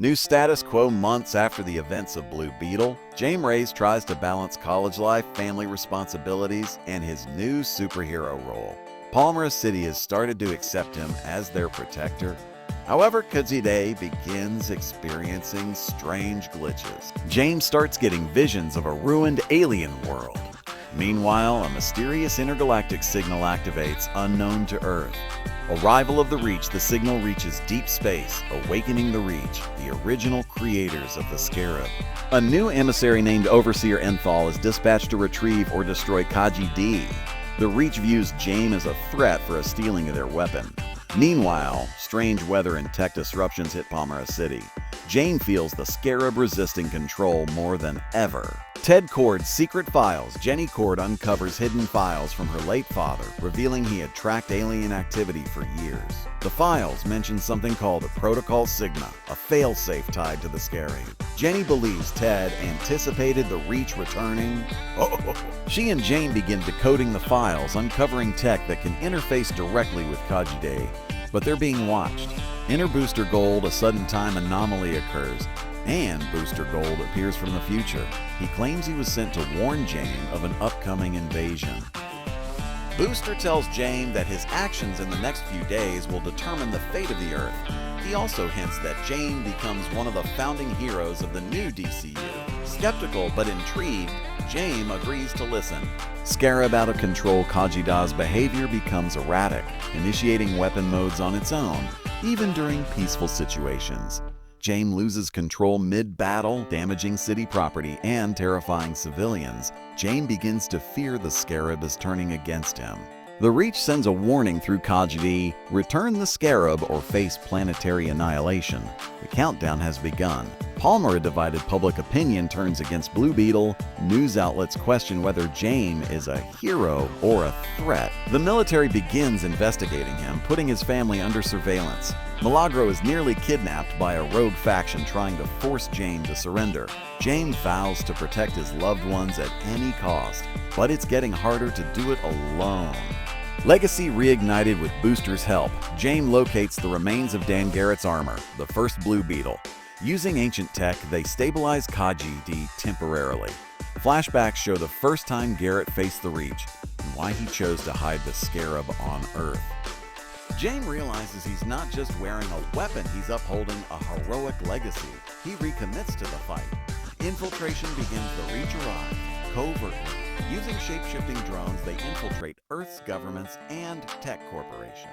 New status quo months after the events of Blue Beetle, Jaime Reyes tries to balance college life, family responsibilities, and his new superhero role. Palmyra City has started to accept him as their protector. However, Kajide begins experiencing strange glitches. James starts getting visions of a ruined alien world. Meanwhile, a mysterious intergalactic signal activates unknown to Earth. Arrival of the Reach, the signal reaches deep space, awakening the Reach, the original creators of the Scarab. A new emissary named Overseer Enthal is dispatched to retrieve or destroy Kajide. The Reach views Jaime as a threat for a stealing of their weapon. Meanwhile, strange weather and tech disruptions hit Palmyra City. Jaime feels the Scarab resisting control more than ever. Ted Cord's secret files. Jenny Cord uncovers hidden files from her late father, revealing he had tracked alien activity for years. The files mention something called a Protocol Sigma, a failsafe tied to the Scarab. Jenny believes Ted anticipated the Reach returning. She and Jaime begin decoding the files, uncovering tech that can interface directly with Kajide, but they're being watched. Enter Booster Gold, a sudden time anomaly occurs, and Booster Gold appears from the future. He claims he was sent to warn Jaime of an upcoming invasion. Booster tells Jaime that his actions in the next few days will determine the fate of the Earth. He also hints that Jaime becomes one of the founding heroes of the new DCU. Skeptical but intrigued, Jaime agrees to listen. Scarab out of control, Kajida's behavior becomes erratic, initiating weapon modes on its own, even during peaceful situations. Jaime loses control mid-battle, damaging city property and terrifying civilians. Jaime begins to fear the Scarab is turning against him. The Reach sends a warning through Kajide: return the Scarab or face planetary annihilation. The countdown has begun. Palmyra divided public opinion turns against Blue Beetle. News outlets question whether Jaime is a hero or a threat. The military begins investigating him, putting his family under surveillance. Milagro is nearly kidnapped by a rogue faction trying to force Jaime to surrender. Jaime vows to protect his loved ones at any cost, but it's getting harder to do it alone. Legacy reignited with Booster's help. Jaime locates the remains of Dan Garrett's armor, the first Blue Beetle. Using ancient tech, they stabilize Kajide temporarily. Flashbacks show the first time Garrett faced the Reach and why he chose to hide the Scarab on Earth. Jaime realizes he's not just wearing a weapon, he's upholding a heroic legacy. He recommits to the fight. Infiltration begins. The Reach arrive covertly. Using shape-shifting drones, they infiltrate Earth's governments and tech corporations.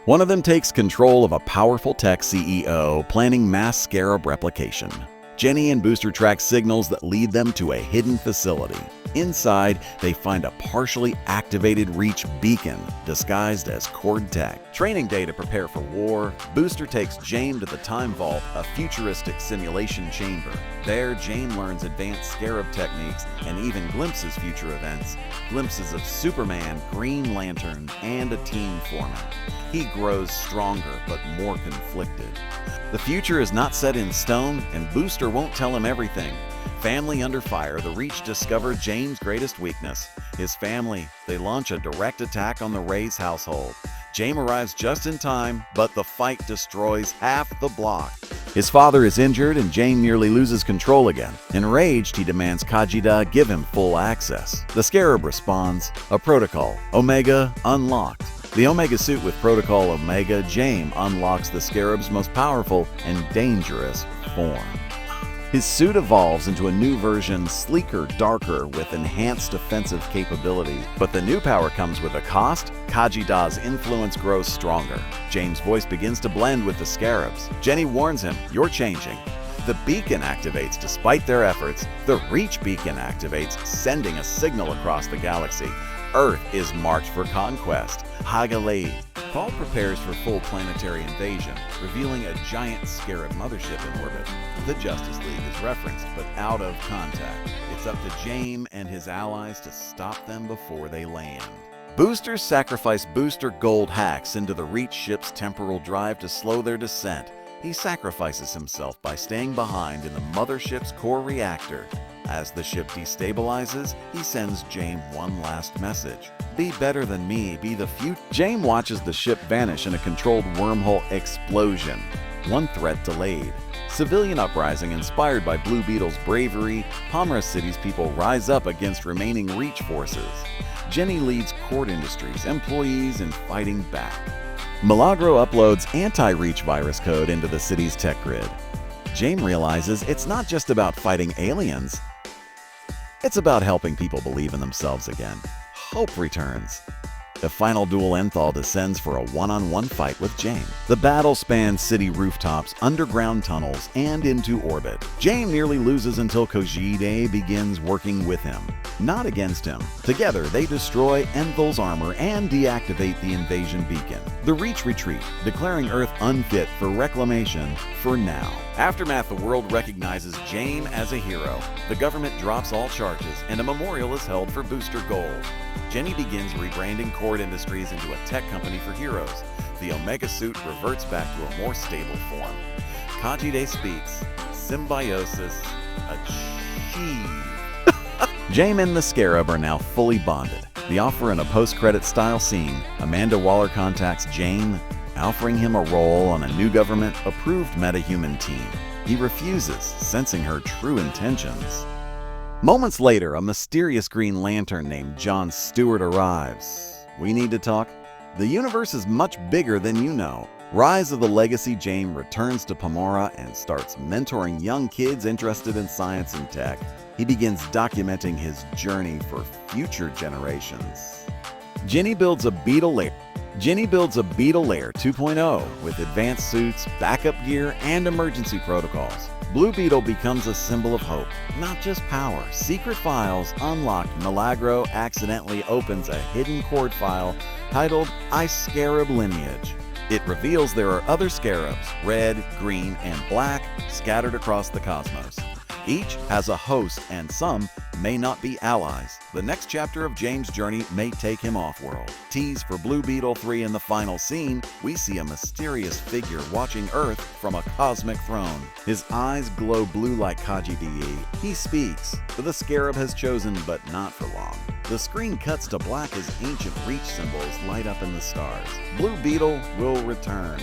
One of them takes control of a powerful tech CEO, planning mass Scarab replication. Jenny and Booster track signals that lead them to a hidden facility. Inside, they find a partially activated Reach beacon disguised as Cord tech. Training day to prepare for war, Booster takes Jaime to the Time Vault, a futuristic simulation chamber. There, Jaime learns advanced Scarab techniques and even glimpses future events. Glimpses of Superman, Green Lantern, and a team forming. He grows stronger but more conflicted. The future is not set in stone, and Booster won't tell him everything. Family under fire, the Reach discover Jaime's greatest weakness, his family. They launch a direct attack on the Reyes household. Jaime arrives just in time, but the fight destroys half the block. His father is injured and Jaime nearly loses control again. Enraged, he demands Kajide give him full access. The Scarab responds, a protocol, Omega, unlocked. The Omega suit with Protocol Omega, Jaime unlocks the Scarab's most powerful and dangerous form. His suit evolves into a new version, sleeker, darker, with enhanced defensive capabilities. But the new power comes with a cost. Kajida's influence grows stronger. Jaime's voice begins to blend with the Scarab's. Jenny warns him, you're changing. The beacon activates despite their efforts. The Reach beacon activates, sending a signal across the galaxy. Earth is marked for conquest. Hagalei. Paul prepares for full planetary invasion, revealing a giant Scarab mothership in orbit. The Justice League is referenced, but out of contact. It's up to Jaime and his allies to stop them before they land. Boosters sacrifice Booster Gold hacks into the Reach ship's temporal drive to slow their descent. He sacrifices himself by staying behind in the mothership's core reactor. As the ship destabilizes, he sends Jaime one last message. Be better than me, be the future. Jaime watches the ship vanish in a controlled wormhole explosion. one threat delayed. Civilian uprising inspired by Blue Beetle's bravery, Palmyra City's people rise up against remaining Reach forces. Jenny leads Cord Industries employees in fighting back. Milagro uploads anti-Reach virus code into the city's tech grid. Jaime realizes it's not just about fighting aliens, it's about helping people believe in themselves again. Hope returns. The final duel Enthal descends for a one-on-one fight with Jaime. The battle spans city rooftops, underground tunnels, and into orbit. Jaime nearly loses until Kojide begins working with him, not against him. Together, they destroy Enthal's armor and deactivate the invasion beacon. The Reach retreat, declaring Earth unfit for reclamation for now. Aftermath, the world recognizes Jaime as a hero. The government drops all charges, and a memorial is held for Booster Gold. Jenny begins rebranding Cord Industries into a tech company for heroes. The Omega suit reverts back to a more stable form. Kajide speaks. Symbiosis achieved. Jaime and the Scarab are now fully bonded. They offer in a post-credit style scene. Amanda Waller contacts Jaime, offering him a role on a new government-approved metahuman team. He refuses, sensing her true intentions. Moments later, a mysterious Green Lantern named John Stewart arrives. We need to talk? The universe is much bigger than you know. Rise of the Legacy, Jaime returns to Palmyra and starts mentoring young kids interested in science and tech. He begins documenting his journey for future generations. Jenny builds a Beetle Lair 2.0 with advanced suits, backup gear, and emergency protocols. Blue Beetle becomes a symbol of hope, not just power. Secret files unlocked. Milagro accidentally opens a hidden Cord file titled Scarab Lineage. It reveals there are other scarabs, red, green, and black, scattered across the cosmos. Each has a host, and some may not be allies. The next chapter of Jaime's journey may take him off-world. Tease for Blue Beetle 3 in the final scene, we see a mysterious figure watching Earth from a cosmic throne. His eyes glow blue like Kajide. He speaks. The Scarab has chosen, but not for long. The screen cuts to black as ancient Reach symbols light up in the stars. Blue Beetle will return.